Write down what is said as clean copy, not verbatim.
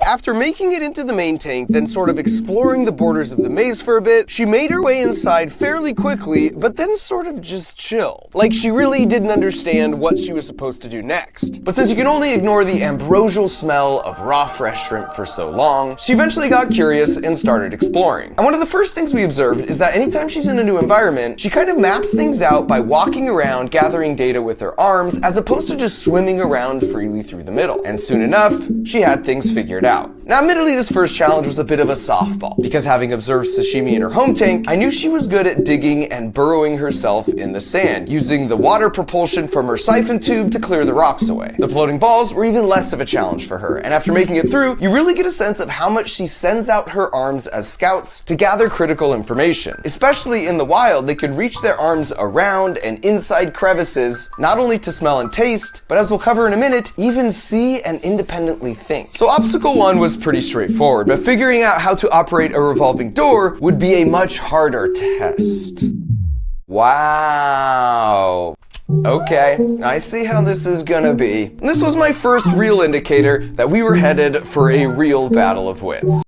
After making it into the main tank, then sort of exploring the borders of the maze for a bit, she made her way inside fairly quickly, but then sort of just chilled. Like she really didn't understand what she was supposed to do next. But since you can only ignore the ambrosial smell of raw fresh shrimp for so long, she eventually got curious and started exploring. And one of the first things we observed is that anytime she's in a new environment, she kind of maps things out by walking around, gathering data with her arms, as opposed to just swimming around freely through the middle. And soon enough, she had things figured out. Now admittedly, this first challenge was a bit of a softball, because having observed Sashimi in her home tank, I knew she was good at digging and burrowing herself in the sand, using the water propulsion from her siphon tube to clear the rocks away. The floating balls were even less of a challenge for her, and after making it through, you really get a sense of how much she sends out her arms as scouts to gather critical information. Especially in the wild, they can reach their arms around and inside crevices, not only to smell and taste, but as we'll cover in a minute, even see and independently think. So obstacle 1 was pretty straightforward, but figuring out how to operate a revolving door would be a much harder test. Wow. Okay, I see how this is gonna be. And this was my first real indicator that we were headed for a real battle of wits.